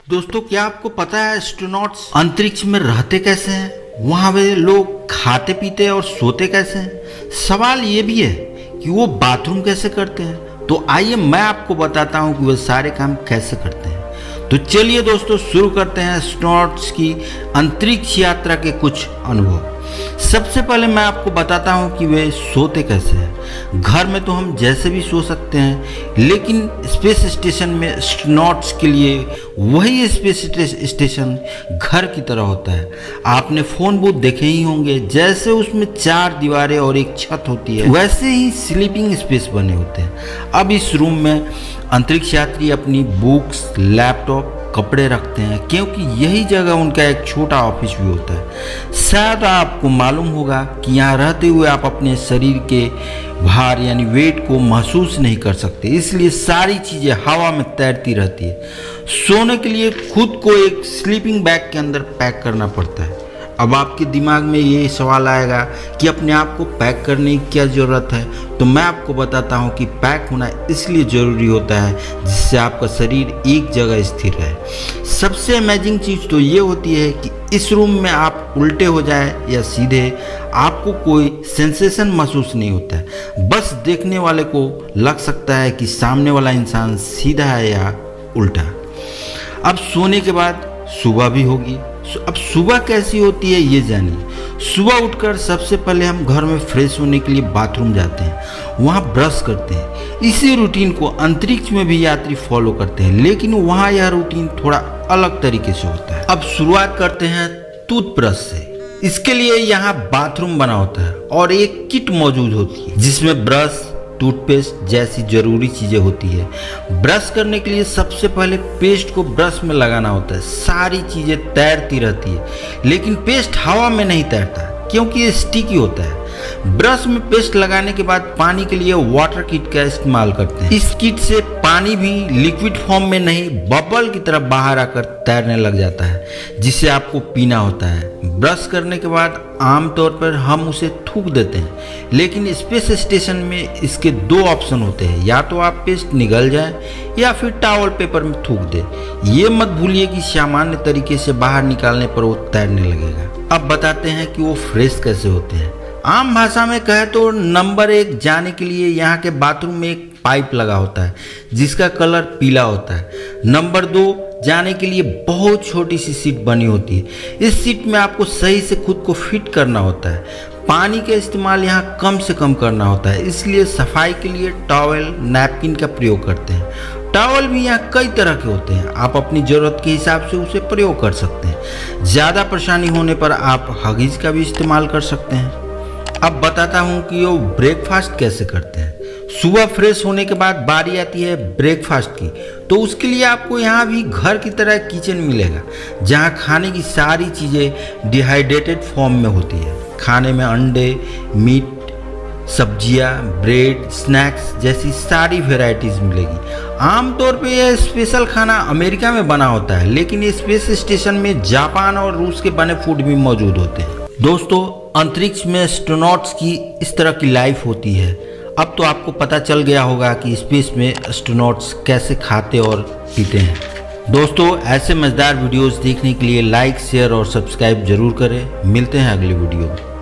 दोस्तों, क्या आपको पता है एस्ट्रोनॉट्स अंतरिक्ष में रहते कैसे हैं? वहाँ वे लोग खाते पीते और सोते कैसे हैं? सवाल ये भी है कि वो बाथरूम कैसे करते हैं। तो आइए मैं आपको बताता हूँ कि वे सारे काम कैसे करते हैं। तो चलिए दोस्तों, शुरू करते हैं एस्ट्रोनॉट्स की अंतरिक्ष यात्रा के कुछ अनुभव। सबसे पहले मैं आपको बताता हूँ कि वे सोते कैसे हैं। घर में तो हम जैसे भी सो सकते हैं, लेकिन स्पेस स्टेशन में एस्ट्रोनॉट्स के लिए वही स्पेस स्टेशन घर की तरह होता है। आपने फोन बूथ देखे ही होंगे, जैसे उसमें 4 दीवारें और एक छत होती है, वैसे ही स्लीपिंग स्पेस बने होते हैं। अब इस रूम में अंतरिक्ष यात्री अपनी बुक्स, लैपटॉप, कपड़े रखते हैं, क्योंकि यही जगह उनका एक छोटा ऑफिस भी होता है। शायद आपको मालूम होगा कि यहाँ रहते हुए आप अपने शरीर के भार यानी वेट को महसूस नहीं कर सकते, इसलिए सारी चीज़ें हवा में तैरती रहती है। सोने के लिए खुद को एक स्लीपिंग बैग के अंदर पैक करना पड़ता है। अब आपके दिमाग में ये सवाल आएगा कि अपने आप को पैक करने की क्या ज़रूरत है। तो मैं आपको बताता हूँ कि पैक होना इसलिए ज़रूरी होता है जिससे आपका शरीर एक जगह स्थिर रहे। सबसे अमेजिंग चीज़ तो ये होती है कि इस रूम में आप उल्टे हो जाए या सीधे, आपको कोई सेंसेशन महसूस नहीं होता है। बस देखने वाले को लग सकता है कि सामने वाला इंसान सीधा है या उल्टा। अब सोने के बाद सुबह भी होगी। अब सुबह कैसी होती है ये जानिए। सुबह उठकर सबसे पहले हम घर में फ्रेश होने के लिए बाथरूम जाते हैं, वहाँ ब्रश करते हैं। इसी रूटीन को अंतरिक्ष में भी यात्री फॉलो करते हैं, लेकिन वहाँ यह रूटीन थोड़ा अलग तरीके से होता है। अब शुरुआत करते हैं टूथब्रश से। इसके लिए यहाँ बाथरूम बना होता है और एक किट मौजूद होती है जिसमें ब्रश, टूथपेस्ट जैसी जरूरी चीजें होती है। ब्रश करने के लिए सबसे पहले पेस्ट को ब्रश में लगाना होता है। सारी चीजें तैरती रहती है, लेकिन पेस्ट हवा में नहीं तैरता क्योंकि ये स्टिकी होता है। ब्रश में पेस्ट लगाने के बाद पानी के लिए वाटर किट का इस्तेमाल करते हैं। इस किट से पानी भी लिक्विड फॉर्म में नहीं, बबल की तरह बाहर आकर तैरने लग जाता है, जिसे आपको पीना होता है। ब्रश करने के बाद आमतौर पर हम उसे थूक देते हैं, लेकिन स्पेस स्टेशन में इसके 2 ऑप्शन होते हैं, या तो आप पेस्ट निगल जाए या फिर टॉवल पेपर में थूक दे। ये मत भूलिए कि सामान्य तरीके से बाहर निकालने पर वो तैरने लगेगा। अब बताते हैं कि वो फ्रेश कैसे होते हैं। आम भाषा में कहे तो नंबर 1 जाने के लिए यहाँ के बाथरूम में एक पाइप लगा होता है जिसका कलर पीला होता है। नंबर 2 जाने के लिए बहुत छोटी सी सीट बनी होती है। इस सीट में आपको सही से खुद को फिट करना होता है। पानी का इस्तेमाल यहाँ कम से कम करना होता है, इसलिए सफाई के लिए टॉवेल, नैपकिन का प्रयोग करते हैं। टॉवल भी यहाँ कई तरह के होते हैं, आप अपनी ज़रूरत के हिसाब से उसे प्रयोग कर सकते हैं। ज़्यादा परेशानी होने पर आप हगीज का भी इस्तेमाल कर सकते हैं। अब बताता हूँ कि वो ब्रेकफास्ट कैसे करते हैं। सुबह फ्रेश होने के बाद बारी आती है ब्रेकफास्ट की, तो उसके लिए आपको यहाँ भी घर की तरह किचन मिलेगा, जहाँ खाने की सारी चीज़ें डिहाइड्रेटेड फॉर्म में होती है। खाने में अंडे, मीट, सब्जियाँ, ब्रेड, स्नैक्स जैसी सारी वेराइटीज़ मिलेगी। आमतौर पे यह स्पेशल खाना अमेरिका में बना होता है, लेकिन स्पेस स्टेशन में जापान और रूस के बने फूड भी मौजूद होते हैं। दोस्तों, अंतरिक्ष में एस्ट्रोनॉट्स की इस तरह की लाइफ होती है। अब तो आपको पता चल गया होगा कि स्पेस में एस्ट्रोनॉट्स कैसे खाते और पीते हैं। दोस्तों, ऐसे मज़ेदार वीडियोस देखने के लिए लाइक, शेयर और सब्सक्राइब जरूर करें। मिलते हैं अगली वीडियो में।